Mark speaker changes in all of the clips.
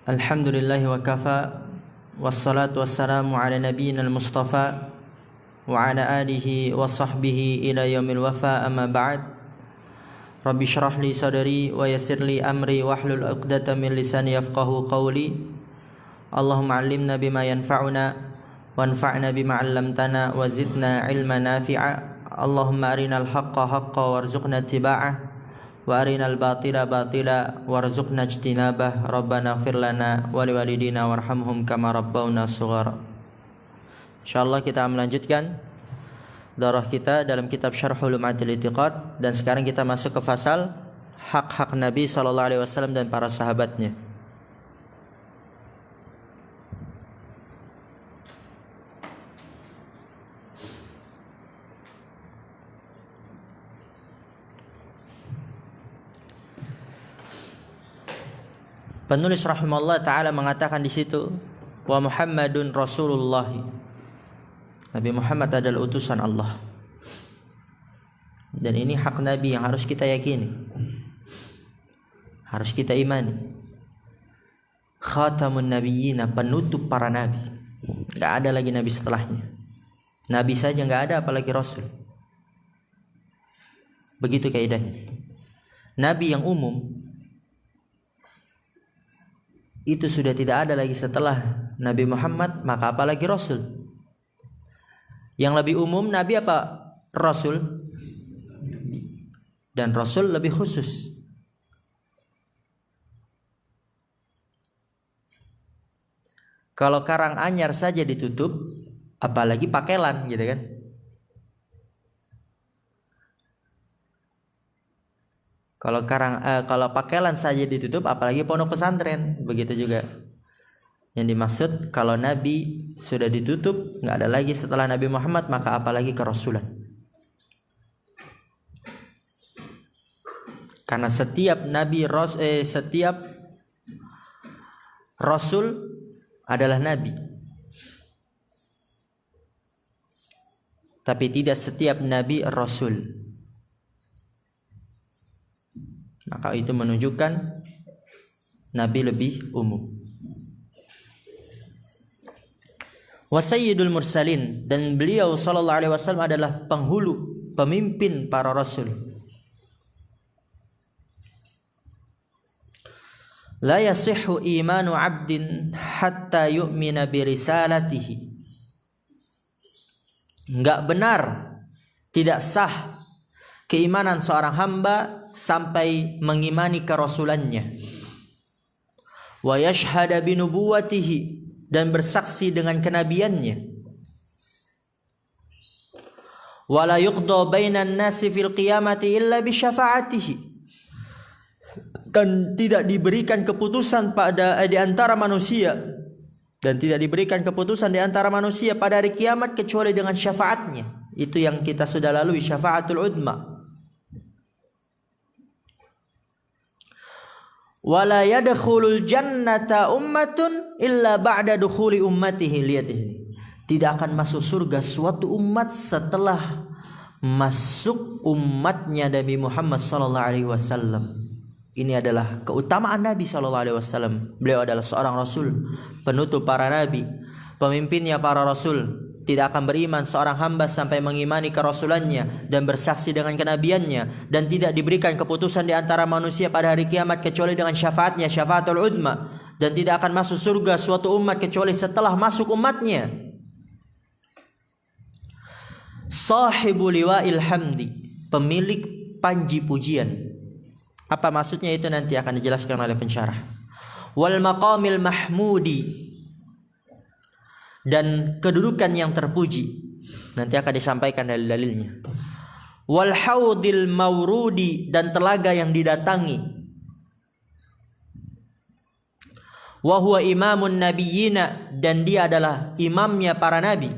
Speaker 1: Alhamdulillahi wa kafa, wassalatu wassalamu ala nabiyyina al-mustafa wa ala alihi wa sahbihi ila yaumil wafa, amma ba'd. Rabbi shrah li sadri wa yassir li amri wahlul 'uqdatam min lisani yafqahu qawli. Allahumma 'allimna bima yanfa'una wanfa'na bima 'allamtana wa zidna 'ilman nafi'a. Allahumma arinal haqqa haqqan warzuqna ittiba'ah wa arinal batila batila warzuqna ijtinabah. Rabbana ighfir lana wa liwalidina warhamhum kama rabbawna shighara. Insyaallah kita melanjutkan darah kita dalam kitab Syarh Ulumatil I'tiqad, dan sekarang kita masuk ke fasal hak-hak Nabi sallallahu alaihi wasallam dan para sahabatnya. Penulis rahimahullah ta'ala mengatakan di situ, wa Muhammadun Rasulullah. Nabi Muhammad adalah utusan Allah. Dan ini hak Nabi yang harus kita yakini, harus kita imani. Khatamun Nabiyyina, penutup para nabi. Gak ada lagi nabi setelahnya. Nabi saja gak ada, apalagi Rasul. Begitu kaidahnya. Nabi yang umum itu sudah tidak ada lagi setelah Nabi Muhammad, maka apalagi Rasul. Yang lebih umum Nabi apa? Rasul. Dan Rasul lebih khusus. Kalau Karanganyar saja ditutup, apalagi Pakelan, gitu kan? Kalau Pakelan saja ditutup, apalagi pondok pesantren. Begitu juga yang dimaksud, kalau Nabi sudah ditutup, nggak ada lagi setelah Nabi Muhammad, maka apalagi kerasulan. Karena setiap setiap Rasul adalah Nabi, tapi tidak setiap Nabi Rasul. Maka itu menunjukkan Nabi lebih umum. Wa sayyidul mursalin, dan beliau sallallahu alaihi wasallam adalah penghulu, pemimpin para rasul. La yasihhu imanu 'abdin hatta yu'mina bi risalatihi. Enggak benar, tidak sah keimanan seorang hamba sampai mengimani kerasulannya. Wa yashhada bi nubuwatihi, dan bersaksi dengan kenabiannya. Wa la yuqda bainan nasi fil qiyamati illa bi syafaatihi, dan tidak diberikan keputusan di antara manusia, dan tidak diberikan keputusan di antara manusia pada hari kiamat kecuali dengan syafaatnya. Itu yang kita sudah lalui, syafaatul udma. Wala yadkhulul jannata ummatun illa ba'da dukhuli ummatihi. Lihat di sini. Tidak akan masuk surga suatu umat setelah masuk umatnya Nabi Muhammad sallallahu alaihi wasallam. Ini adalah keutamaan Nabi sallallahu alaihi wasallam. Beliau adalah seorang rasul, penutup para nabi, pemimpinnya para rasul. Tidak akan beriman seorang hamba sampai mengimani kerasulannya dan bersaksi dengan kenabiannya, dan tidak diberikan keputusan di antara manusia pada hari kiamat kecuali dengan syafaatnya, syafaatul udma. Dan tidak akan masuk surga suatu umat kecuali setelah masuk umatnya. Sahibu liwa'il hamdi, pemilik panji pujian. Apa maksudnya itu nanti akan dijelaskan oleh pensyarah. Wal maqamil mahmudi, dan kedudukan yang terpuji. Nanti akan disampaikan dalil-dalilnya. Wal haudil maurudi, dan telaga yang didatangi. Wa huwa imamun nabiyyina, dan dia adalah imamnya para nabi.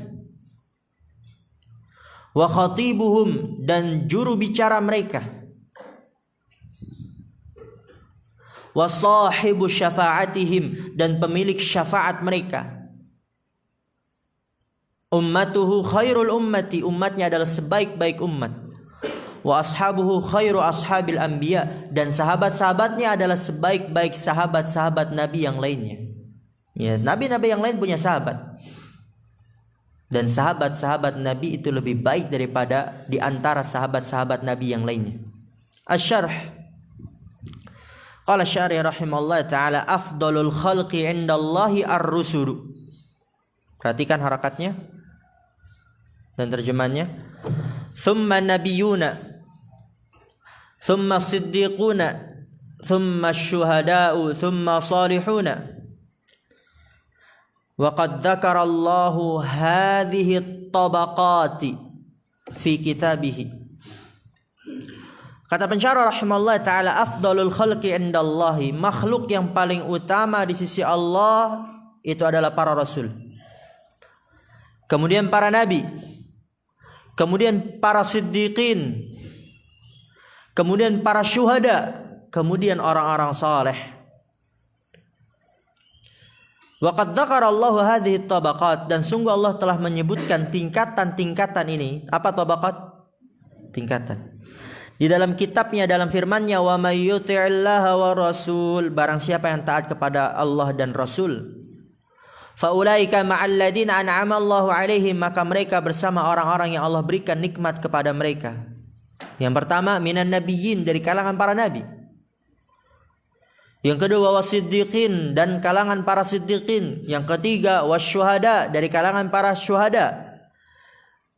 Speaker 1: Wa khatibuhum, dan juru bicara mereka. Wa sahibu syafa'atihim, dan pemilik syafaat mereka. Ummatuhu khairul ummati, umatnya adalah sebaik-baik umat. wa ashabuhu khairu ashabil anbiya, dan sahabat-sahabatnya adalah sebaik-baik sahabat-sahabat nabi yang lainnya. Ya, nabi-nabi yang lain punya sahabat. Dan sahabat-sahabat nabi itu lebih baik daripada di antara sahabat-sahabat nabi yang lainnya. Asy-syarh. Qala Syarih rahimahullah taala afdalul khalqi indallahi ar-rusul. Perhatikan harakatnya dan terjemahannya. Thumma nabiyuna, thumma siddiquna, thumma syuhada'u, thumma salihuna. Wa qad dzakara Allahu hadhihi at-tabaqati fi kitabih. Kata pensyarah rahimahullah taala, afdalul khalqi indallahi, makhluk yang paling utama di sisi Allah itu adalah para rasul. Kemudian para nabi, kemudian para siddiqin, kemudian para syuhada, kemudian orang-orang saleh. Wa qad dzakara Allahu hadhihi at-tabaqat, dan sungguh Allah telah menyebutkan tingkatan-tingkatan ini. Apa tabaqat? Tingkatan. Di dalam kitabnya, dalam firman-Nya, wa may yuti'illaha wa rasul, barang siapa yang taat kepada Allah dan Rasul, fa ulaika ma'al ladina an'ama Allahu 'alaihim, maka mereka bersama orang-orang yang Allah berikan nikmat kepada mereka. Yang pertama, minan nabiyyin, dari kalangan para nabi. Yang kedua, wasiddiqin, dan kalangan para siddiqin. Yang ketiga, wasyuhada, dari kalangan para syuhada.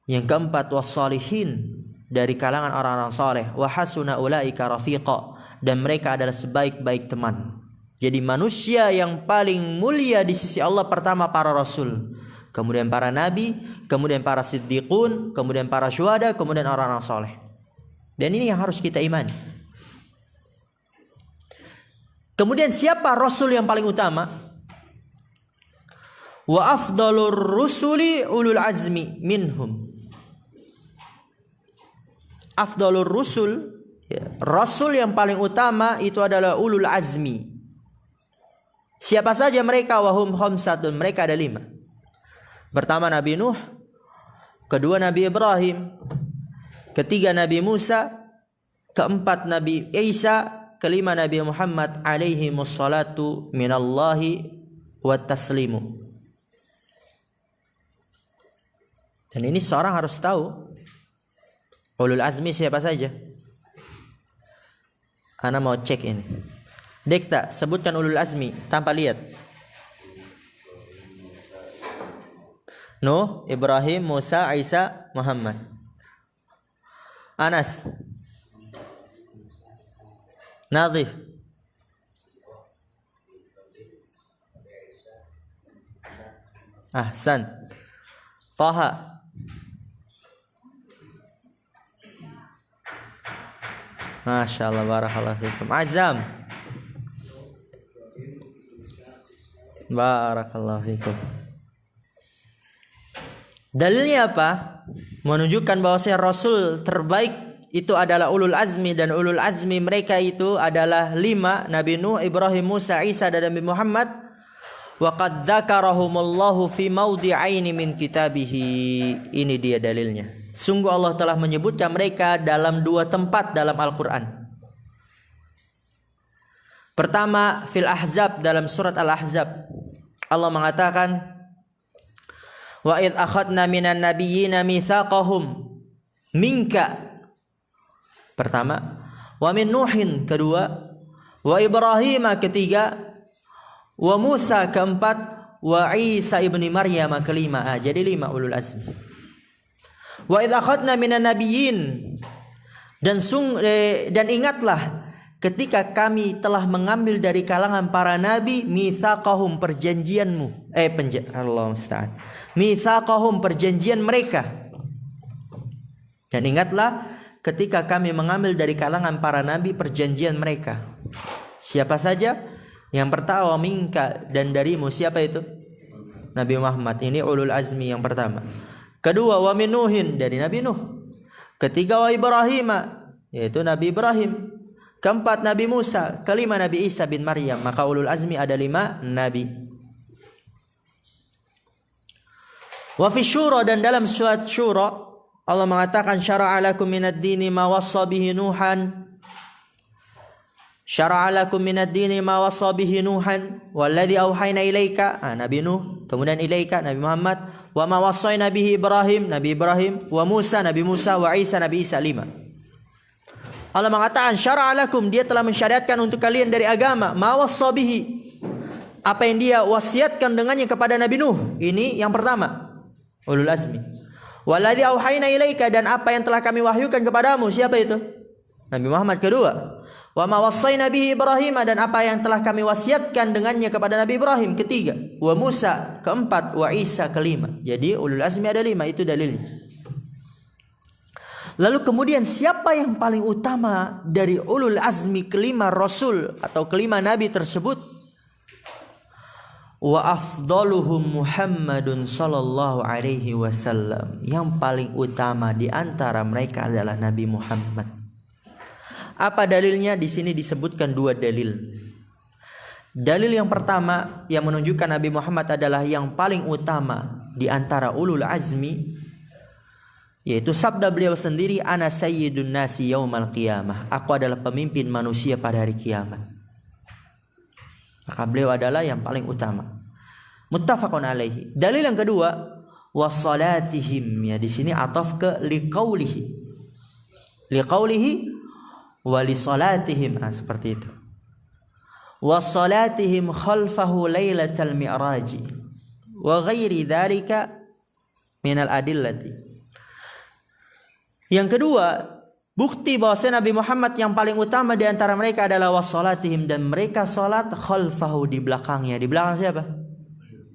Speaker 1: Yang keempat, wassalihin, dari kalangan orang-orang saleh. Wa hasuna ulaika rafiqa, dan mereka adalah sebaik-baik teman. Jadi manusia yang paling mulia di sisi Allah pertama para rasul, kemudian para nabi, kemudian para siddiqun, kemudian para syuhada, kemudian orang-orang saleh. Dan ini yang harus kita imani. Kemudian siapa rasul yang paling utama? Wa afdalur rusuli ulul azmi minhum. Afdalur rusul, ya, rasul yang paling utama itu adalah ulul azmi. Siapa saja mereka? Wahum khamsatun, mereka ada 5. Pertama Nabi Nuh, kedua Nabi Ibrahim, ketiga Nabi Musa, keempat Nabi Isa, kelima Nabi Muhammad alaihi wassalatu minallahi wa taslimu. Dan ini seorang harus tahu ulul azmi siapa saja. Ana mau cek ini. Dekta, sebutkan ulul azmi tanpa lihat. Nuh, Ibrahim, Musa, Isa, Muhammad. Anas, Nadhif, Ahsan, Taha, Masya Allah, barakallahu fikum. Azam, barakallahu fikum. Dalilnya apa? Menunjukkan bahwasanya Rasul terbaik itu adalah ulul azmi, dan ulul azmi mereka itu adalah 5, Nabi Nuh, Ibrahim, Musa, Isa, dan Nabi Muhammad. Wa qad dzakarahumullahu fi mawdi'aini min kitabihi. Ini dia dalilnya. Sungguh Allah telah menyebutkan mereka dalam 2 tempat dalam Al-Qur'an. Pertama, fil Ahzab, dalam surat Al-Ahzab. Allah mengatakan, wa id akhadna minan nabiyyina mitsaqahum minka, pertama, wa min Nuhin, kedua, wa Ibrahim, ketiga, wa Musa, keempat, wa Isa ibni Maryam, kelima. Jadi 5 ulul azmi. Wa id akhadna minan nabiyyin, dan ingatlah ketika kami telah mengambil dari kalangan para nabi mitsaqahum, perjanjianmu, Allah musta'an, mitsaqahum, perjanjian mereka. Dan ingatlah ketika kami mengambil dari kalangan para nabi perjanjian mereka. Siapa saja? Yang pertama, minka, dan darimu. Siapa itu? Nabi Muhammad. Ini ulul azmi yang pertama. Kedua, wa min Nuhin, dari Nabi Nuh. Ketiga, wa Ibrahim, yaitu Nabi Ibrahim. Keempat, Nabi Musa. Kelima, Nabi Isa bin Maryam. Maka ulul azmi ada 5 nabi. Wa fi syura, dan dalam surat Syura, Allah mengatakan syara'a lakum minad dini ma wassa bihi Nuhan. Syara'a lakum minad dini ma wassa bihi Nuhan walladzi auhayna ilaika, Nabi Nuh, kemudian ilaika Nabi Muhammad, wa ma wassayna bihi Ibrahim, Nabi Ibrahim, wa Musa, Nabi Musa, wa Isa, Nabi Isa. 5. Allah mengatakan syara'a lakum, dia telah mensyariatkan untuk kalian dari agama, ma wassa bihi, apa yang dia wasiatkan dengannya kepada Nabi Nuh. Ini yang pertama, ulul azmi. Walladzi auhayna ilaika, dan apa yang telah kami wahyukan kepadamu. Siapa itu? Nabi Muhammad. Kedua, wa ma wassayna bihi Ibrahim, dan apa yang telah kami wasiatkan dengannya kepada Nabi Ibrahim. Ketiga, wa Musa. Keempat, wa Isa. Kelima. Jadi ulul azmi ada 5, itu dalilnya. Lalu kemudian siapa yang paling utama dari ulul azmi kelima rasul atau kelima nabi tersebut? Wa afdaluhum Muhammadun sallallahu alaihi wasallam. Yang paling utama di antara mereka adalah Nabi Muhammad. Apa dalilnya? Di sini disebutkan 2 dalil. Dalil yang pertama yang menunjukkan Nabi Muhammad adalah yang paling utama di antara ulul azmi, yaitu sabda beliau sendiri, ana sayyidun nasi yaumal qiyamah, aku adalah pemimpin manusia pada hari kiamat. Maka beliau adalah yang paling utama. Muttafaqun alaihi. Dalil yang kedua, wassalatihim, ya di sini ataf ke liqaulihi. Liqaulihi wa lisalatihim, seperti itu. Wassalatihim khalfahu lailatal mi'raji wa ghairi dzalika minal adillati. Yang kedua, bukti bahwa Nabi Muhammad yang paling utama di antara mereka adalah wassalatihim, dan mereka salat khalfahu, di belakangnya. Di belakang siapa?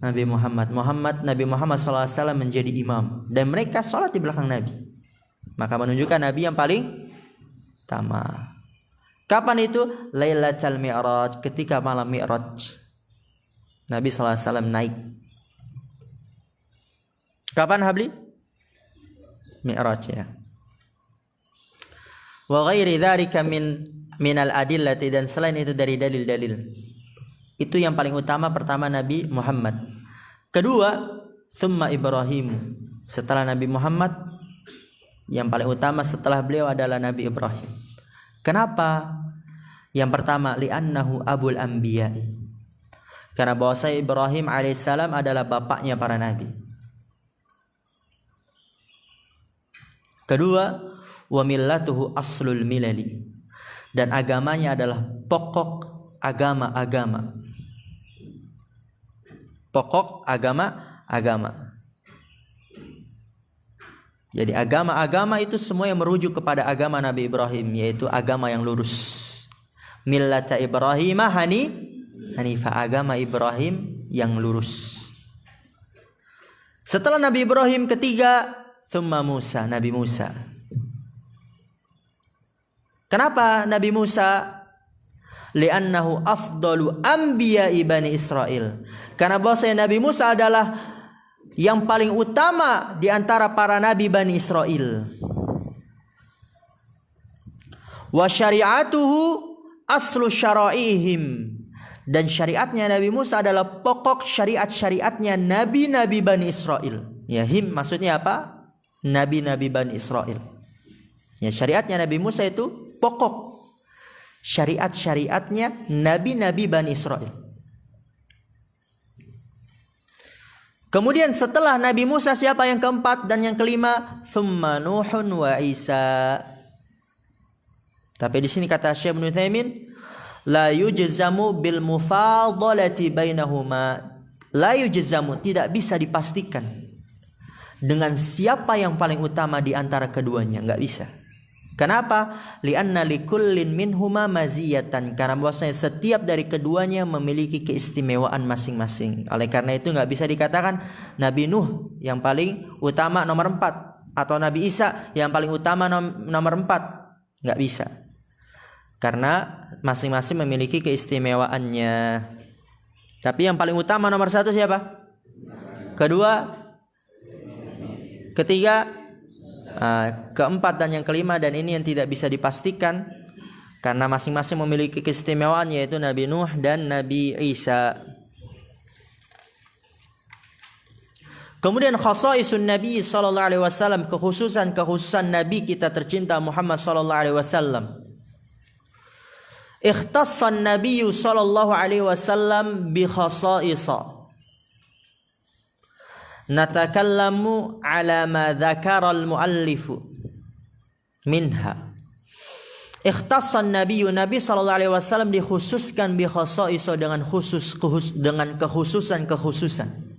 Speaker 1: Nabi Muhammad. Nabi Muhammad SAW menjadi imam, dan mereka salat di belakang Nabi. Maka menunjukkan Nabi yang paling utama. Kapan itu? Lailatul Mi'raj, ketika malam Mi'raj. Nabi SAW naik. Kapan Habli? Mi'raj, ya. Wa ghairi dzalika minal adillati, dan selain itu dari dalil-dalil. Itu yang paling utama, pertama Nabi Muhammad. Kedua, thumma Ibrahim, setelah Nabi Muhammad yang paling utama setelah beliau adalah Nabi Ibrahim. Kenapa? Yang pertama, li'annahu abul anbiya'i, karena bahwasanya Ibrahim alaihissalam adalah bapaknya para nabi. Kedua, wa millatuhu aslul milali, dan agamanya adalah pokok agama-agama. Pokok agama-agama. Jadi agama-agama itu semua yang merujuk kepada agama Nabi Ibrahim, yaitu agama yang lurus. Millata Ibrahim hanifah, agama Ibrahim yang lurus. Setelah Nabi Ibrahim, ketiga, thumma Musa, Nabi Musa. Kenapa Nabi Musa? Li'annahu afdalu anbiya'i Bani Israel, karena bahwasanya Nabi Musa adalah yang paling utama di antara para nabi Bani Israel. Wa syari'atuhu aslu syara'ihim, dan syariatnya Nabi Musa adalah pokok syariat-syariatnya nabi-nabi Bani Israel. Ya, him maksudnya apa? Nabi-nabi Bani Israel. Ya, syariatnya Nabi Musa itu pokok syariat-syariatnya nabi-nabi Bani Israel. Kemudian setelah Nabi Musa siapa yang keempat dan yang kelima? Thumma Nuhun wa Isa. Tapi di sini kata Syekh Ibnu Utsaimin, la yujzamu bil mufadhalati bainahuma. La yujzamu, tidak bisa dipastikan dengan siapa yang paling utama di antara keduanya, enggak bisa. Kenapa? Li'anna likullin minhuma maziyatan, karena bahwasanya setiap dari keduanya memiliki keistimewaan masing-masing. Oleh karena itu enggak bisa dikatakan Nabi Nuh yang paling utama nomor 4 atau Nabi Isa yang paling utama nomor 4. Enggak bisa. Karena masing-masing memiliki keistimewaannya. Tapi yang paling utama nomor 1 siapa? Kedua, ketiga, keempat dan yang kelima, dan ini yang tidak bisa dipastikan karena masing-masing memiliki keistimewaan, yaitu Nabi Nuh dan Nabi Isa. Kemudian khasaisun Nabi sallallahu alaihi wasallam, kekhususan Nabi kita tercinta Muhammad sallallahu alaihi wasallam. Ikhtassan Nabi sallallahu alaihi wasallam bi khasaisa. Natakallamu ala ma dzakara al-muallifu minha. Ikhtassan Nabi sallallahu alaihi wasallam dikhususkan bi khasaisa dengan kekhususan.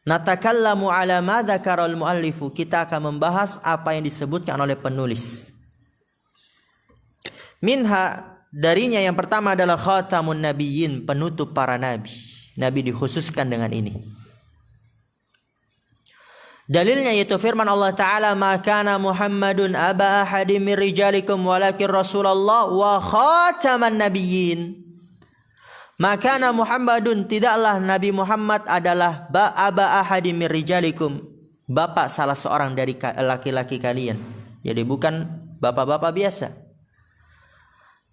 Speaker 1: Natakallamu ala ma dzakara al-muallifu, kita akan membahas apa yang disebutkan oleh penulis. Minha, darinya yang pertama adalah khatamun nabiyyin, penutup para nabi. Nabi dikhususkan dengan ini. Dalilnya yaitu firman Allah Ta'ala, "Ma kana Muhammadun aba ahadin min rijalikum walakin Rasulullah wa khataman nabiyyin." Maka Muhammadun, tidaklah Nabi Muhammad adalah aba ahadin min rijalikum, bapak salah seorang dari laki-laki kalian. Jadi bukan bapak-bapak biasa.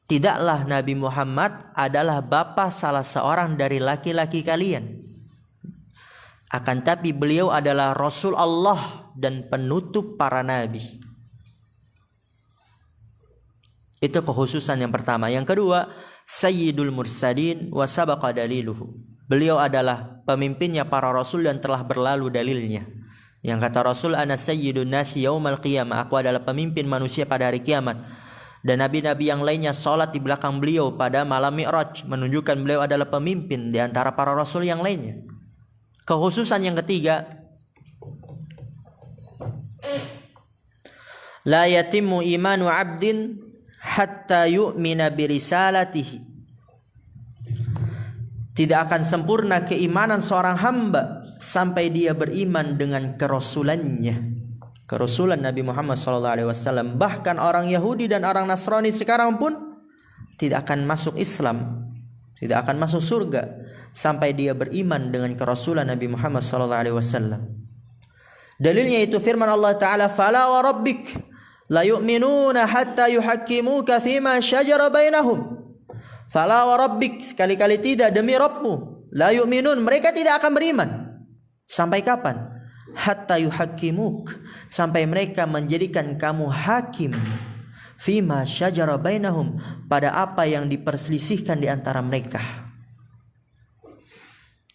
Speaker 1: Tidaklah Nabi Muhammad adalah bapak salah seorang dari laki-laki kalian. Akan tapi beliau adalah Rasul Allah dan penutup para nabi. Itu kekhususan yang pertama. Yang kedua, Sayyidul Mursalin wa sabaqa daliluhu. Beliau adalah pemimpinnya para rasul dan telah berlalu dalilnya. Yang kata Rasul, "Ana sayyidun nasi yaumal qiyamah." Aku adalah pemimpin manusia pada hari kiamat. Dan nabi-nabi yang lainnya salat di belakang beliau pada malam Mi'raj, menunjukkan beliau adalah pemimpin di antara para rasul yang lainnya. Kekhususan yang ketiga, la yatimmu imanu 'abdin hatta yu'mina birisalatihi. Tidak akan sempurna keimanan seorang hamba sampai dia beriman dengan kerasulannya, kerasulan Nabi Muhammad SAW. Bahkan orang Yahudi dan orang Nasrani sekarang pun tidak akan masuk Islam, tidak akan masuk surga sampai dia beriman dengan kerasulan Nabi Muhammad SAW. Dalilnya itu firman Allah Ta'ala, "Fala wa rabbik la yu'minuna hatta yuhakkimuka fima syajara bainahum." Fala wa rabbik, sekali-kali tidak, demi Rabbmu. La yu'minun, mereka tidak akan beriman. Sampai kapan? Hatta yuhakkimuk, sampai mereka menjadikan kamu hakim. Fima syajara bainahum, pada apa yang diperselisihkan di antara mereka.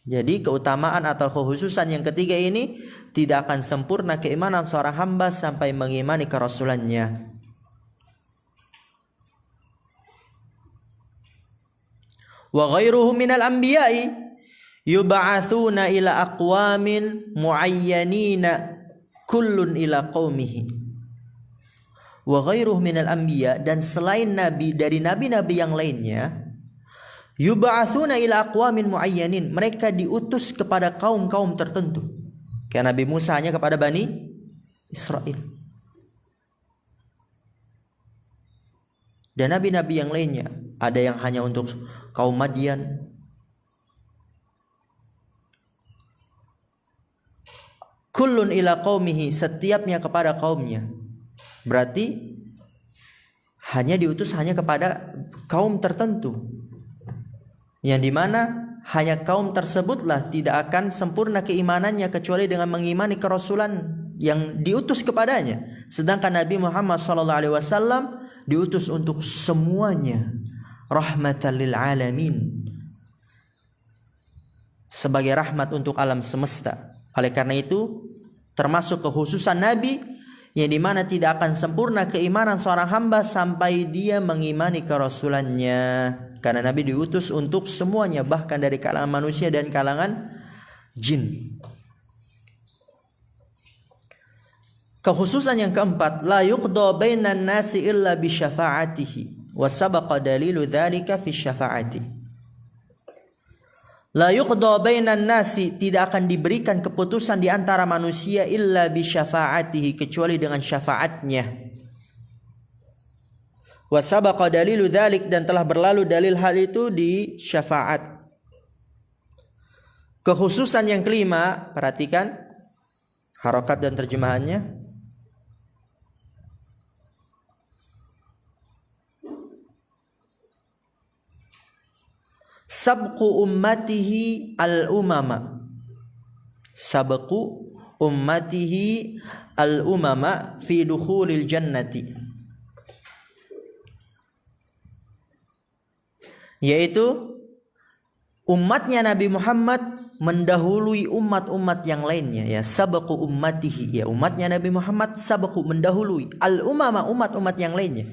Speaker 1: Jadi keutamaan atau kekhususan yang ketiga ini, tidak akan sempurna keimanan seorang hamba sampai mengimani kerasulannya. Wa ghairuhum minal anbiya'i yub'atsuna ila aqwamin muayyanina kullun ila qaumihi. Wa ghairuhum minal anbiya, dan selain nabi dari nabi-nabi yang lainnya, yub'atsuna ila aqwamin muayyanin, mereka diutus kepada kaum-kaum tertentu. Kayak Nabi Musa hanya kepada Bani Israel. Dan nabi-nabi yang lainnya, ada yang hanya untuk kaum Madian, kullun ila qaumihi, setiapnya kepada kaumnya. Berarti hanya diutus hanya kepada kaum tertentu, yang dimana hanya kaum tersebutlah tidak akan sempurna keimanannya kecuali dengan mengimani kerasulan yang diutus kepadanya. Sedangkan Nabi Muhammad SAW diutus untuk semuanya, rahmatan lil alamin, sebagai rahmat untuk alam semesta. Oleh karena itu, termasuk kekhususan Nabi yang dimana tidak akan sempurna keimanan seorang hamba sampai dia mengimani kerasulannya. Karena Nabi diutus untuk semuanya, bahkan dari kalangan manusia dan kalangan jin. Kekhususan yang keempat, la yuqda bainan nasi illa bi syafa'atihi wa sabaqa dalilu dzalika fi syafa'ati. La yuqda bainan nasi, tidak akan diberikan keputusan di antara manusia illa bi syafa'atihi, kecuali dengan syafaatnya. Wa sabaqa dalilu dzalik, dan telah berlalu dalil hal itu di syafaat. Kekhususan yang kelima, perhatikan harokat dan terjemahannya. sabqu ummatihi al-umama. Sabqu ummatihi al-umama fi dukhulil jannati. Yaitu umatnya Nabi Muhammad mendahului umat-umat yang lainnya, ya. Sabaqu ummatihi, ya, umatnya Nabi Muhammad sabaqu, mendahului al-umama, umat-umat yang lainnya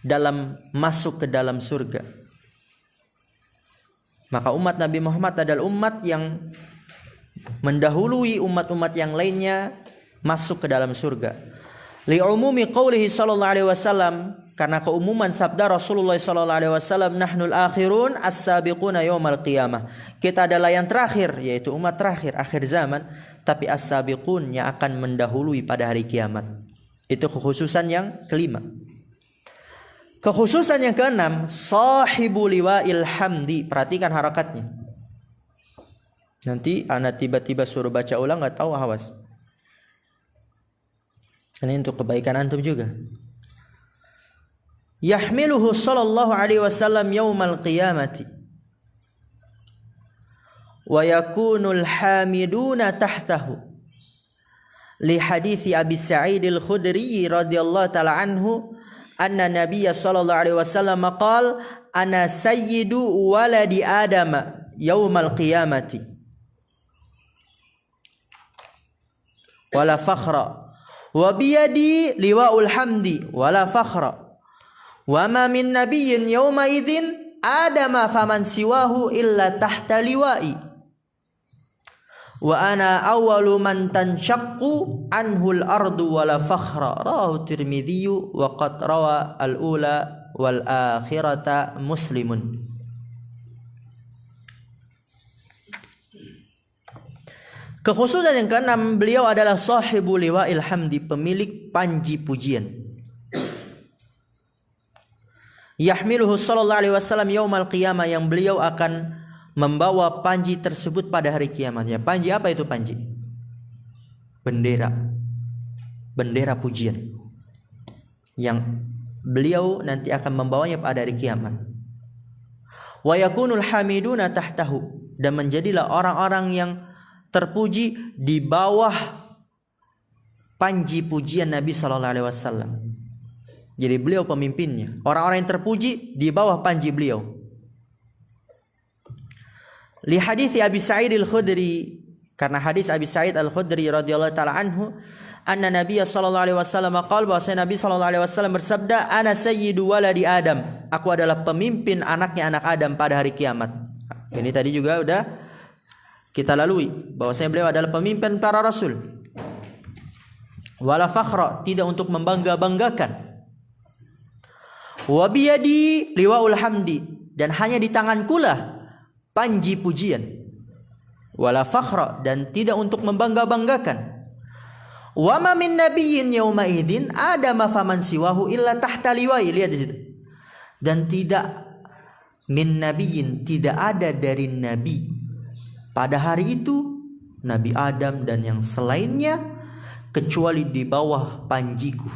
Speaker 1: dalam masuk ke dalam surga. Maka umat Nabi Muhammad adalah umat yang mendahului umat-umat yang lainnya masuk ke dalam surga. Li umumi qaulihi sallallahu alaihi wasallam, karena keumuman sabda Rasulullah sallallahu alaihi wasallam, nahnul akhirun as-sabiquna yaumal qiyamah. Kita adalah yang terakhir, yaitu umat terakhir akhir zaman, tapi as-sabiqun yang akan mendahului pada hari kiamat. Itu kekhususan yang kelima. Kekhususan yang keenam, sahibu liwa'il hamdi. Perhatikan harakatnya. Nanti anak tiba-tiba suruh baca ulang, nggak tahu, awas. Ini untuk kebaikan antum juga. Yahmiluhu sallallahu alaihi wasallam yaumal qiyamati wa yakunul hamiduna tahtahu. Li hadithi Abi Sa'id al-Khudri radhiyallahu ta'ala anhu anna Nabiyya sallallahu alaihi wasallam qala ana sayyidu waladi Adam yaumal qiyamati wala fakhra wa biyadi liwa'ul hamdi wala fakhra wa ma min nabiyyin yawma idzin adama faman siwahu illa tahta liwa'i wa ana awwalu man tanshaqqu anhu al-ardu wala fakhra. Rawahu Tirmidzi wa qad rawa al-ula wal akhirata Muslimun. Kekhususan yang keenam, beliau adalah sahibu liwa'il hamdi, pemilik panji pujian. Yahmiluhu sallallahu alaihi wasallam yaumal qiyamah, yang beliau akan membawa panji tersebut pada hari kiamat. Ya, panji apa itu panji? Bendera. Bendera pujian. Yang beliau nanti akan membawanya pada hari kiamat. Wa yakunul hamiduna tahtahu, dan menjadilah orang-orang yang terpuji di bawah panji pujian Nabi sallallahu alaihi wasallam. Jadi beliau pemimpinnya. Orang-orang yang terpuji di bawah panji beliau. Li hadits Abi Sa'id al-Khudri, karena hadis Abi Sa'id al-Khudri radhiyallahu taala anhu, anna Nabiy sallallahu alaihi wasallam qala, bahwa Nabi sallallahu alaihi wasallam bersabda, ana sayyidu waladi Adam, aku adalah pemimpin anaknya anak Adam pada hari kiamat. Ini tadi juga udah kita lalui, bahwasanya beliau adalah pemimpin para rasul. Wala fakhra, tidak untuk membangga-banggakan. Wa biyadi liwa'ul hamdi, dan hanya di tangankulah panji pujian. Wala fakhra, dan tidak untuk membangga-banggakan. Wa ma min nabiyyin yauma idzin adama faman siwahu illa tahta liwa'i. Lihat di situ. Dan tidak min nabiyyin, tidak ada dari nabi pada hari itu, Nabi Adam dan yang selainnya, kecuali di bawah panjiku.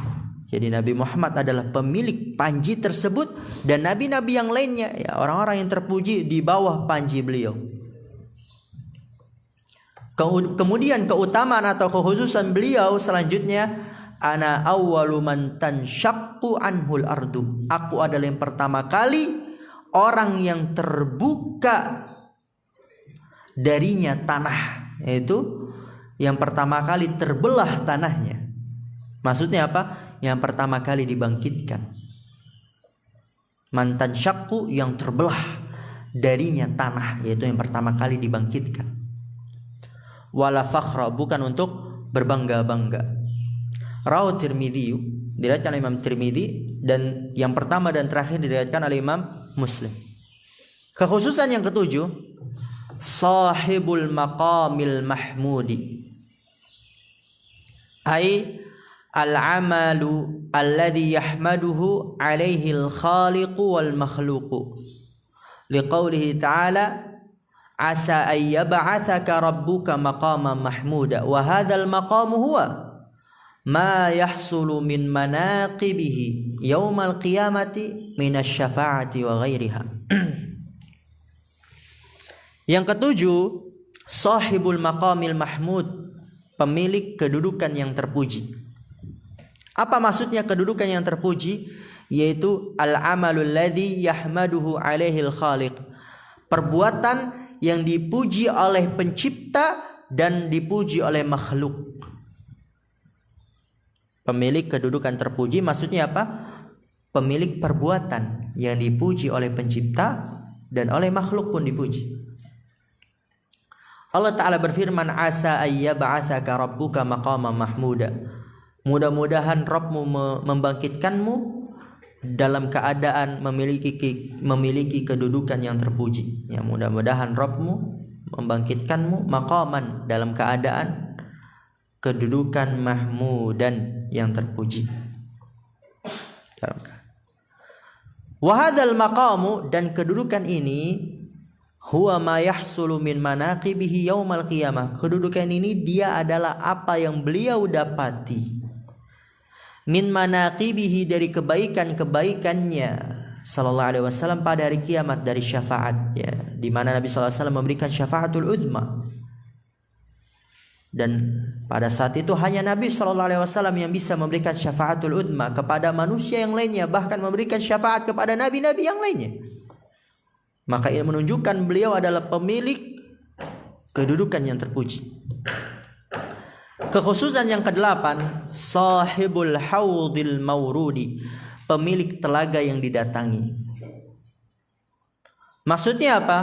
Speaker 1: Jadi Nabi Muhammad adalah pemilik panji tersebut, dan nabi-nabi yang lainnya, ya, orang-orang yang terpuji di bawah panji beliau. Kemudian keutamaan atau kekhususan beliau selanjutnya, ana awwalu man tanshaqqu anhul ardu, aku adalah yang pertama kali orang yang terbuka darinya tanah, yaitu yang pertama kali terbelah tanahnya. Maksudnya apa? Yang pertama kali dibangkitkan. Mantan syakku, yang terbelah darinya tanah, yaitu yang pertama kali dibangkitkan. Wala fakhra, bukan untuk berbangga-bangga. Rawahu Tirmidzi, diriwayatkan oleh Imam Tirmidzi, dan yang pertama dan terakhir diriwayatkan oleh Imam Muslim. Kekhususan yang ketujuh, sahibul maqamil mahmudi, ay al-amalu alladhi yahmaduhu alaihi al-khaliqu wal makhluqu, liqaulihi ta'ala asa an yab'atsaka rabbuka maqaman mahmuda wa hadzal maqamu huwa ma yahsulu min manaqibihi yaumal qiyamati minasy syafa'ati wa ghairiha. Yang ketujuh, sahibul maqamil mahmud, pemilik kedudukan yang terpuji. Apa maksudnya kedudukan yang terpuji? Yaitu al-amalul ladzi yahmaduhu alaihil khaliq, perbuatan yang dipuji oleh pencipta dan dipuji oleh makhluk. Pemilik kedudukan terpuji maksudnya apa? Pemilik perbuatan yang dipuji oleh pencipta dan oleh makhluk pun dipuji. Allah Ta'ala berfirman, asa ayyab'atsaka rabbuka maqaman mahmuda. Mudah-mudahan Rabbmu membangkitkanmu dalam keadaan memiliki kedudukan yang terpuji. Ya, mudah-mudahan Rabbmu membangkitkanmu maqaman, dalam keadaan kedudukan mahmudan, yang terpuji. Wa hadzal maqamu, dan kedudukan ini, huwa ma yahsulu min manaqibihi yaumal qiyamah. Kedudukan ini dia adalah apa yang beliau dapati min manaqibihi, dari kebaikan-kebaikannya sallallahu alaihi wasallam pada hari kiamat, dari syafaat, ya, di mana Nabi sallallahu alaihi wasallam memberikan syafaatul uzma. Dan pada saat itu hanya Nabi sallallahu alaihi wasallam yang bisa memberikan syafaatul uzma kepada manusia yang lainnya, bahkan memberikan syafaat kepada nabi-nabi yang lainnya. Maka ini menunjukkan beliau adalah pemilik kedudukan yang terpuji. Kekhususan yang ke-8, sahibul haudil maurudi, pemilik telaga yang didatangi. Maksudnya apa?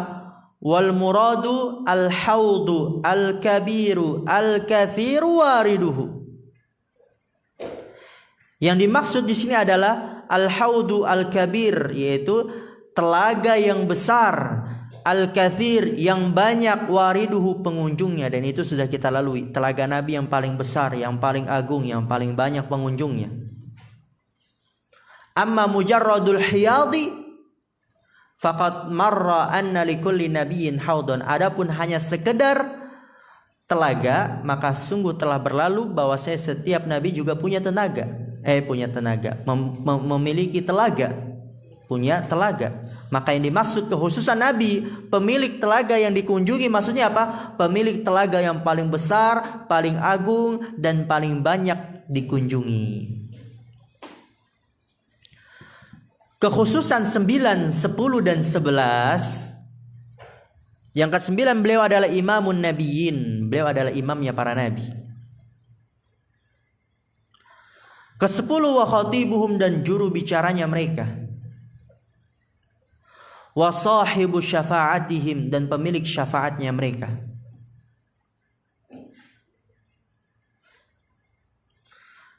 Speaker 1: Wal muradu al haudu al kabiru al kathiru wariduhu. Yang dimaksud di sini adalah al haudu al kabir, yaitu telaga yang besar, al-kathir, yang banyak, wariduhu, pengunjungnya. Dan itu sudah kita lalui, telaga Nabi yang paling besar, yang paling agung, yang paling banyak pengunjungnya. Amma mujarradul hiyadi faqad marra anna likulli nabiyyin haudun. Adapun hanya sekedar telaga, maka sungguh telah berlalu bahwa setiap nabi juga punya tenaga. Memiliki telaga, punya telaga. Maka yang dimaksud kekhususan Nabi, pemilik telaga yang dikunjungi, maksudnya apa? Pemilik telaga yang paling besar, paling agung, dan paling banyak dikunjungi. Kekhususan 9, 10, dan 11. Yang ke-9, beliau adalah imamun nabiyyin, beliau adalah imamnya para nabi. Ke-10, wa khatibuhum, dan juru bicaranya mereka. Wa sahibu syafa'atihim, dan pemilik syafaatnya mereka.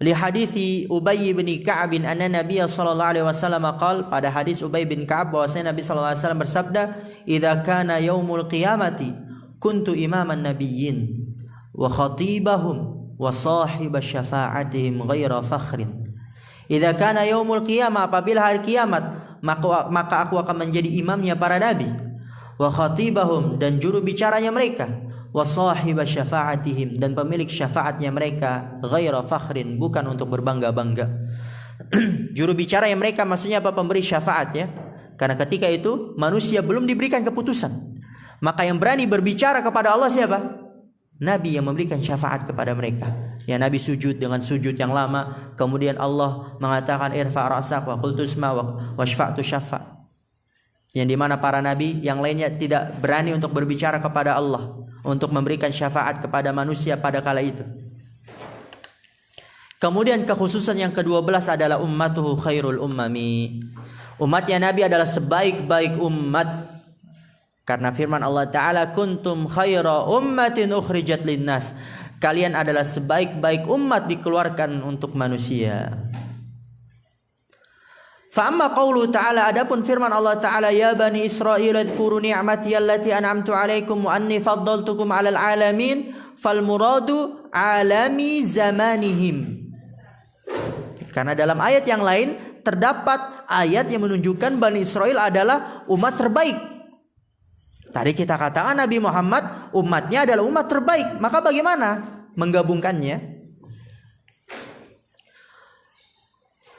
Speaker 1: Li hadithi Ubay bin Ka'ab anna Nabi sallallahu alaihi wasallam qala, pada hadis Ubay bin Ka'ab bahwasanya Nabi sallallahu alaihi wasallam bersabda, idza kana yaumul qiyamati kuntu imaman nabiyyin wa khatibahum wa sahiba syafa'atihim ghaira fakhrin. Idza kana yaumul qiyamah, apabila hari kiamat, maka aku akan menjadi imamnya para nabi, wa khatibahum, dan juru bicaranya mereka, wa sahiba syafa'atihim, dan pemilik syafaatnya mereka, ghaira fakhrin, bukan untuk berbangga-bangga. Juru bicara yang mereka maksudnya apa? Pemberi syafaat, ya. Karena ketika itu manusia belum diberikan keputusan, maka yang berani berbicara kepada Allah siapa? Nabi yang memberikan syafaat kepada mereka. Ya, Nabi sujud dengan sujud yang lama, kemudian Allah mengatakan irfa' ra'sak wa qul tusma wa syfa'tu syafa'. Yang dimana para nabi yang lainnya tidak berani untuk berbicara kepada Allah, untuk memberikan syafaat kepada manusia pada kala itu. Kemudian kekhususan yang ke-12 adalah ummatuhu khairul ummami. Umatnya Nabi adalah sebaik-baik umat. Karena firman Allah Ta'ala, kuntum khaira ummatin ukhrijat linnas. Kalian adalah sebaik-baik umat dikeluarkan untuk manusia. Fa amma qaulu ta'ala, adapun firman Allah Ta'ala, ya bani Israil adhkuru ni'mati allati an'amtu 'alaikum wa anni faddaltukum 'alal 'alamin, fal muradu 'alami zamanihim. Karena dalam ayat yang lain terdapat ayat yang menunjukkan Bani Israel adalah umat terbaik. Tadi kita katakan Nabi Muhammad umatnya adalah umat terbaik. Maka bagaimana menggabungkannya?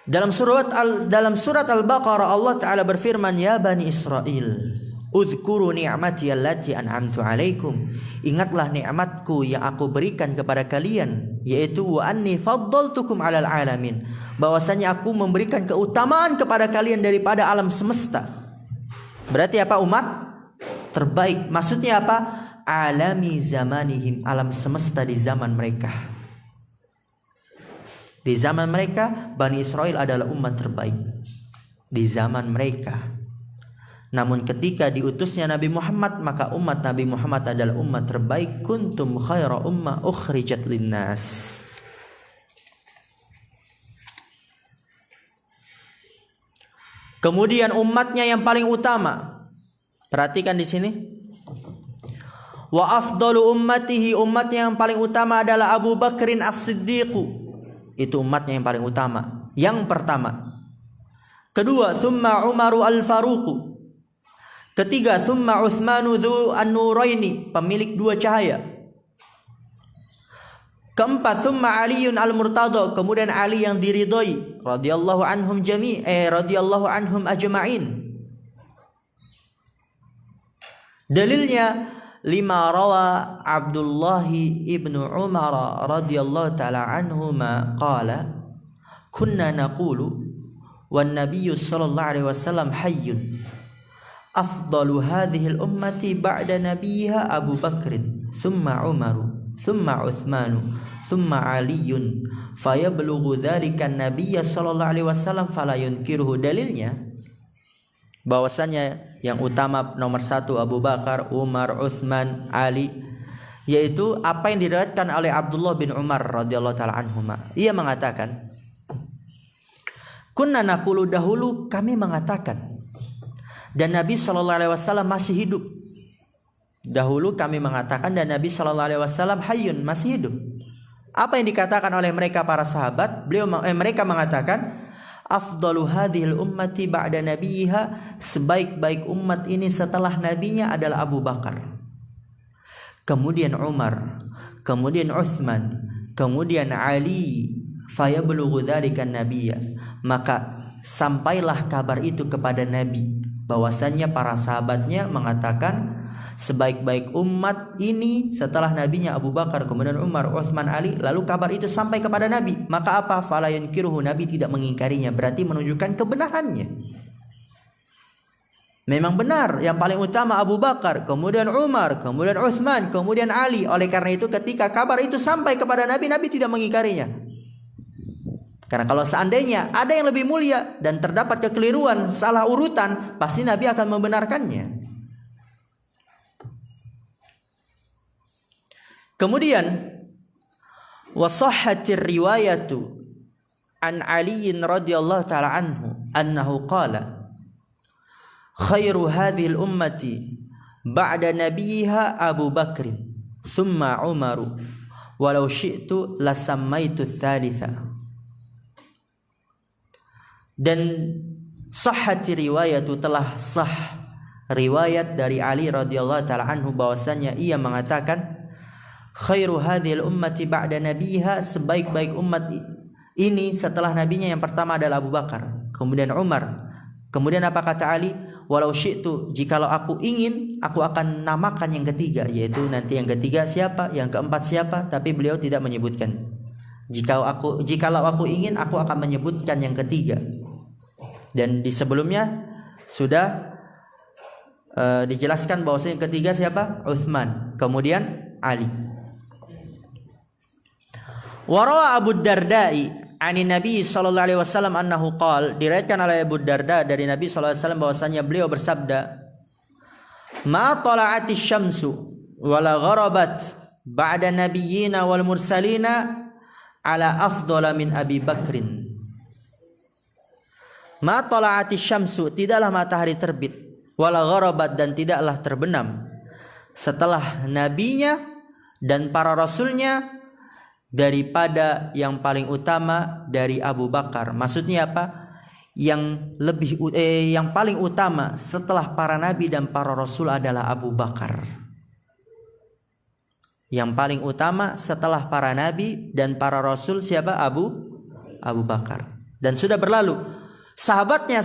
Speaker 1: Dalam surat Al-Baqarah Allah Ta'ala berfirman, ya Bani Israel, Udhkuru ni'mati allati an'amtu 'alaikum. Ingatlah nikmatku yang aku berikan kepada kalian, yaitu wa anni faddaltukum 'alal 'alamin. Bahwasanya aku memberikan keutamaan kepada kalian daripada alam semesta. Berarti apa? Umat terbaik. Maksudnya apa? Alami zamanihim, alam semesta di zaman mereka. Di zaman mereka Bani Israel adalah umat terbaik di zaman mereka. Namun ketika diutusnya Nabi Muhammad, maka umat Nabi Muhammad adalah umat terbaik. Kuntum khaira ummah ukhrijat linnas. Kemudian umatnya yang paling utama. Perhatikan di sini. Wa afdalu ummatihi, umatnya yang paling utama adalah Abu Bakrin As-Siddiq. Itu umatnya yang paling utama. Yang pertama. Kedua, thumma Umaru Al-Faruq. Ketiga, thumma Utsmanu dzu an-nuraini, pemilik dua cahaya. Keempat, thumma Aliun al-Murtada, kemudian Ali yang diridhoi, radhiyallahu anhum radhiyallahu anhum ajma'in. Dalilnya lima rawa Abdullah ibnu Umar radhiyallahu taala anhuma qala kunna naqulu wan nabiyyu sallallahu alaihi wasallam hayyun afdalu hadhihi al-ummati ba'da nabiyha Abu Bakrin thumma Umaru thumma Utsmanu thumma Aliyun fayablughu dzalika an-nabiyya sallallahu alaihi wasallam fala yunkiruhu. Dalilnya bahwasanya yang utama nomor satu Abu Bakar, Umar, Utsman, Ali, yaitu apa yang diriwayatkan oleh Abdullah bin Umar radhiyallahu taala anhuma. Ia mengatakan, kunna naqulu, dahulu kami mengatakan, dan Nabi sallallahu alaihi wasallam masih hidup. Dahulu kami mengatakan dan Nabi sallallahu alaihi wasallam hayyun, masih hidup. Apa yang dikatakan oleh mereka para sahabat? Mereka mengatakan afdalu hadhil ummati ba'da nabiyha, sebaik-baik umat ini setelah nabinya adalah Abu Bakar, kemudian Umar, kemudian Utsman, kemudian Ali. Fayablughu dzalika nabiyya, maka sampailah kabar itu kepada Nabi bahwasannya para sahabatnya mengatakan sebaik-baik umat ini setelah nabinya Abu Bakar, kemudian Umar, Utsman, Ali. Lalu kabar itu sampai kepada Nabi, maka apa? Fala yankiruhu, Nabi tidak mengingkarinya. Berarti menunjukkan kebenarannya. Memang benar yang paling utama Abu Bakar, kemudian Umar, kemudian Utsman, kemudian Ali. Oleh karena itu ketika kabar itu sampai kepada Nabi, Nabi tidak mengingkarinya. Karena kalau seandainya ada yang lebih mulia dan terdapat kekeliruan, salah urutan, pasti Nabi akan membenarkannya. Kemudian wasahhatir riwayatu an Ali radhiyallahu taala anhu annahu qala khairu hadhihi al-ummati ba'da nabiyha Abu Bakr thumma Umaru walau syi'tu lasammaitu tsalitsa. Dan sahhati riwayatu, telah sah riwayat dari Ali radhiyallahu taala anhu bahwasanya ia mengatakan khairu hadhil ummati ba'da nabiha, sebaik-baik umat ini setelah nabinya yang pertama adalah Abu Bakar, kemudian Umar, kemudian apa kata Ali? Walau syi'tu, jikalau aku ingin, aku akan namakan yang ketiga, yaitu nanti yang ketiga siapa, yang keempat siapa, tapi beliau tidak menyebutkan. Jikalau aku ingin, aku akan menyebutkan yang ketiga. Dan di sebelumnya sudah dijelaskan bahwasanya yang ketiga siapa? Utsman, kemudian Ali. Warawa Abu Darda'i ani Nabi sallallahu alaihi wasallam annahu qala, diriwayatkan oleh Abu Darda dari Nabi sallallahu alaihi wasallam bahwasanya beliau bersabda, ma tala'atis syamsu wala gharabat ba'da nabiyyina wal mursalina ala afdhala min Abi Bakrin. Ma tala'atis syamsu, tidaklah matahari terbit, wala gharabat, dan tidaklah terbenam setelah nabinya dan para rasulnya daripada yang paling utama dari Abu Bakar. Maksudnya apa? Yang paling utama setelah para nabi dan para rasul adalah Abu Bakar. Yang paling utama setelah para nabi dan para rasul siapa? Abu Bakar. Dan sudah berlalu sahabatnya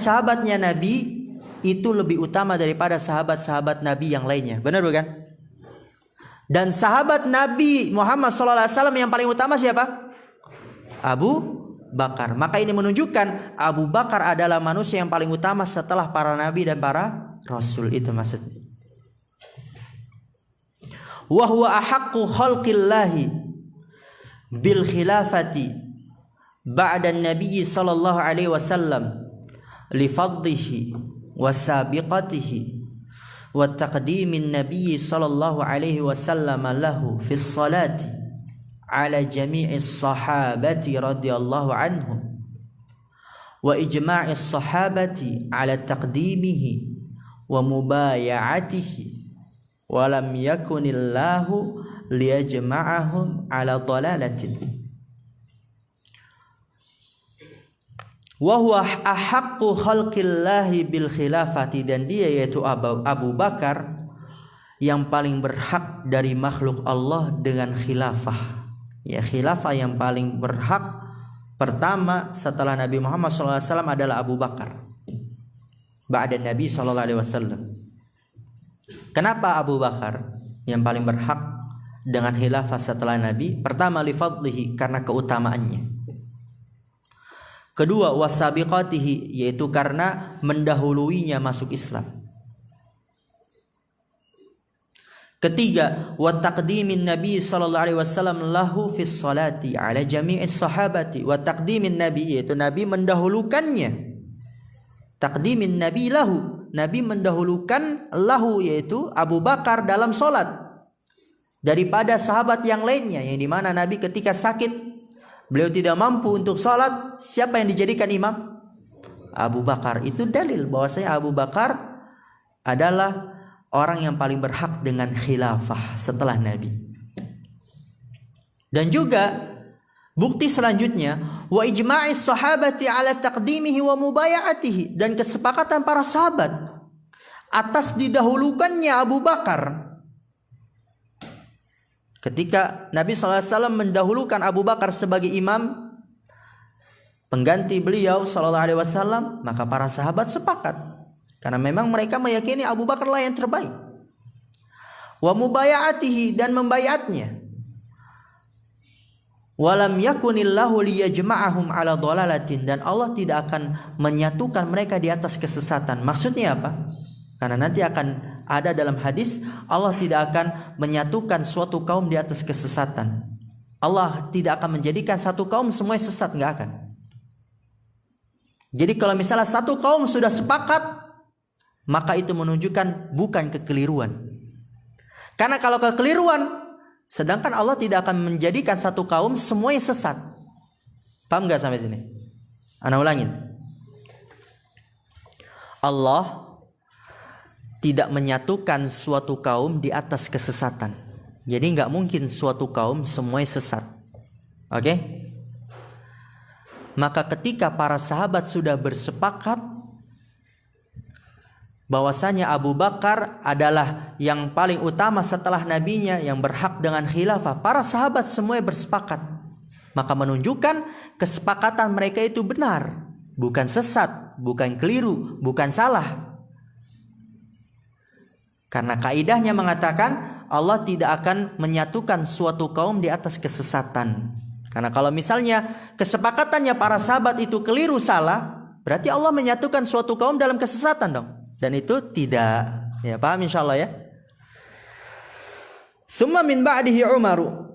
Speaker 1: Nabi itu lebih utama daripada sahabat-sahabat Nabi yang lainnya. Benar bukan? Dan sahabat Nabi Muhammad SAW yang paling utama siapa? Abu Bakar. Maka ini menunjukkan Abu Bakar adalah manusia yang paling utama setelah para nabi dan para rasul. Itu maksudnya. Wa huwa ahaqqu khalqillahi bil khilafati ba'da an-nabiy sallallahu alaihi wasallam li fadlihi wa sabiqatihi wa taqdimin nabiy sallallahu alaihi wasallam lahu fi ssalati ala jami'i sahabati radhiyallahu anhum wa ijma'i sahabati ala taqdimihi wa mubaya'atihi wa lam yakunillahu liyajma'ahum ala dhalalatin wa huwa ahaqqu khalqillahi bil khilafati, dan dia yaitu Abu Bakar yang paling berhak dari makhluk Allah dengan khilafah. Ya, khilafah yang paling berhak pertama setelah Nabi Muhammad SAW adalah Abu Bakar ba'da Nabi SAW. Kenapa Abu Bakar yang paling berhak dengan khilafah setelah Nabi? Pertama, li fadlihi, karena keutamaannya. Kedua, wasabiqatihi, yaitu karena mendahuluinya masuk Islam. Ketiga, wa taqdimin Nabi sallallahu alaihi wasallam lahu fi sholati ala jami'is sahabati. Wa taqdimin Nabi, yaitu Nabi mendahulukannya. Taqdimin Nabi lahu, Nabi mendahulukan lahu, yaitu Abu Bakar dalam solat daripada sahabat yang lainnya, yang dimana Nabi ketika sakit beliau tidak mampu untuk solat, siapa yang dijadikan imam? Abu Bakar. Itu dalil bahwasanya Abu Bakar adalah orang yang paling berhak dengan khilafah setelah Nabi. Dan juga bukti selanjutnya, wa ijma'is sahabati ala taqdimihi wa mubaya'atihi, dan kesepakatan para sahabat atas didahulukannya Abu Bakar. Ketika Nabi SAW mendahulukan Abu Bakar sebagai imam pengganti beliau SAW, maka para sahabat sepakat, karena memang mereka meyakini Abu Bakar lah yang terbaik. Wa mubaya'atihi, dan membayatnya. Walam yakunillahu liyajma'ahum ala dhalalatin, dan Allah tidak akan menyatukan mereka di atas kesesatan. Maksudnya apa? Karena nanti akan ada dalam hadis, Allah tidak akan menyatukan suatu kaum di atas kesesatan. Allah tidak akan menjadikan satu kaum semuanya sesat, enggak akan. Jadi kalau misalnya satu kaum sudah sepakat, maka itu menunjukkan bukan kekeliruan. Karena kalau kekeliruan, sedangkan Allah tidak akan menjadikan satu kaum semuanya sesat. Paham gak sampai sini? Ana ulangin. Allah tidak menyatukan suatu kaum di atas kesesatan. Jadi gak mungkin suatu kaum semuanya sesat. Oke? Maka ketika para sahabat sudah bersepakat bahwasanya Abu Bakar adalah yang paling utama setelah nabinya, yang berhak dengan khilafah, para sahabat semuanya bersepakat. Maka menunjukkan kesepakatan mereka itu benar, bukan sesat, bukan keliru, bukan salah. Karena kaidahnya mengatakan Allah tidak akan menyatukan suatu kaum di atas kesesatan. Karena kalau misalnya kesepakatannya para sahabat itu keliru, salah, berarti Allah menyatukan suatu kaum dalam kesesatan dong. Dan itu tidak. Ya, paham insyaallah ya. Tsumma min ba'dihi Umaru.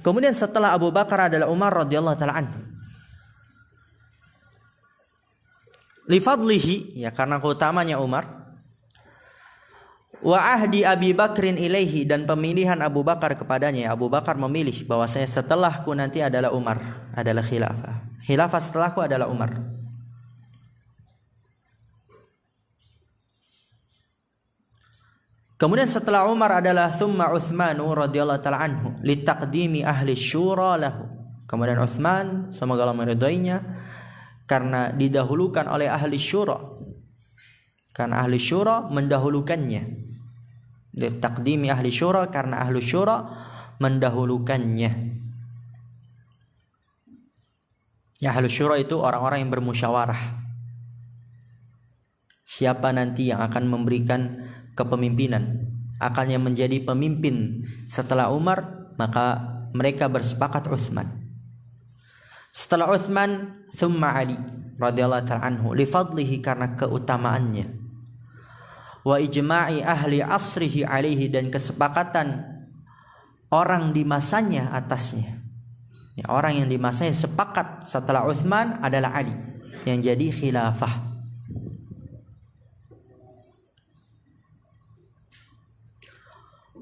Speaker 1: Kemudian setelah Abu Bakar adalah Umar radhiyallahu taala anhu. Li fadlihi, ya karena keutamanya Umar. Wa ahdi Abi Bakrin ilaihi, dan pemilihan Abu Bakar kepadanya. Abu Bakar memilih bahwasanya setelahku nanti adalah Umar, adalah khilafah. Khilafah setelahku adalah Umar. Kemudian setelah Umar adalah thumma Utsman radhiyallahu taala anhu li taqdimi ahli syura lahu. Kemudian Utsman, semoga Allah meridainya, karena didahulukan oleh ahli syura. Karena ahli syura mendahulukannya. Li taqdimi ahli syura, karena ahli syura mendahulukannya. Ya, ahli syura itu orang-orang yang bermusyawarah. siapa nanti yang akan memberikan kepemimpinan, akan yang menjadi pemimpin setelah Umar, maka mereka bersepakat Utsman. Setelah Utsman, thumma Ali radhiyallahu ta'ala anhu li fadlihi, karena keutamaannya, wa ijma'i ahli asrihi alaihi, dan kesepakatan orang di masanya atasnya. Ya, orang yang di masanya sepakat setelah Utsman adalah Ali yang jadi khilafah.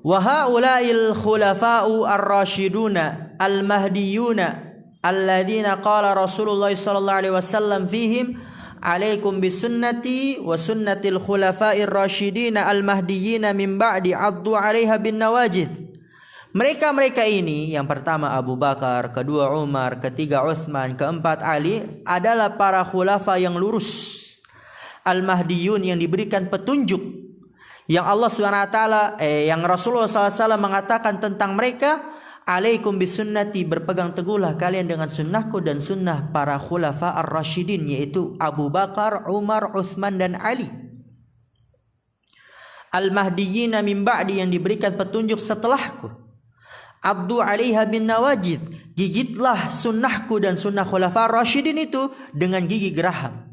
Speaker 1: Wa haula'il khulafa'u ar-rasyiduna al-mahdiyuna alladzina qala Rasulullah sallallahu alaihi wasallam fihim alaikum bisunnati wa sunnatil khulafa'ir rasyidina al-mahdiyina min ba'di addu 'alaiha bin nawajid. Mereka ini, yang pertama Abu Bakar, kedua Umar, ketiga Utsman, keempat Ali, adalah para khulafa yang lurus, al-mahdiyun, yang diberikan petunjuk, yang Allah SWT, yang Rasulullah SAW mengatakan tentang mereka, alaikum bisunnati, berpegang teguhlah kalian dengan sunnahku dan sunnah para khulafa ar-rasyidin, yaitu Abu Bakar, Umar, Utsman, dan Ali. Al-mahdiyina min ba'di, yang diberikan petunjuk setelahku. Addu 'alaiha bin nawajid, gigitlah sunnahku dan sunnah khulafa ar-rasyidin itu dengan gigi geraham.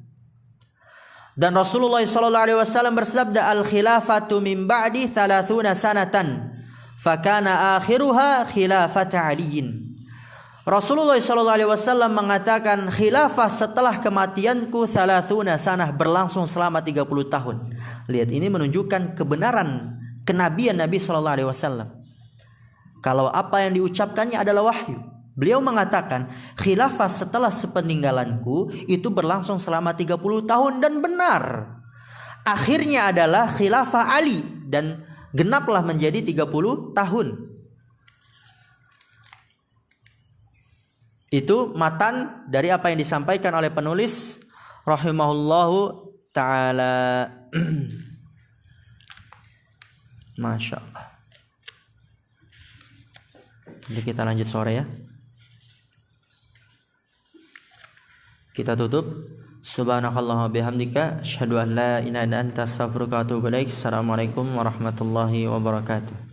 Speaker 1: Dan Rasulullah SAW bersabda, al-khilafatu min ba'di 30 sanatan, fakana akhiruha khilafat aliyin. Rasulullah SAW mengatakan, khilafah setelah kematianku 30 sanah, berlangsung selama 30 tahun. Lihat, ini menunjukkan kebenaran kenabian Nabi SAW. Kalau apa yang diucapkannya adalah wahyu. Beliau mengatakan, khilafah setelah sepeninggalanku itu berlangsung selama 30 tahun, dan benar. Akhirnya adalah khilafah Ali, dan genaplah menjadi 30 tahun. Itu matan dari apa yang disampaikan oleh penulis rahimahullahu ta'ala. Masya Allah. Jadi kita lanjut sore ya. Kita tutup. Subhanakallahumma bihamdika asyhadu an la ilaha illa anta astaghfiruka wa atubu ilaik. Assalamualaikum warahmatullahi wabarakatuh.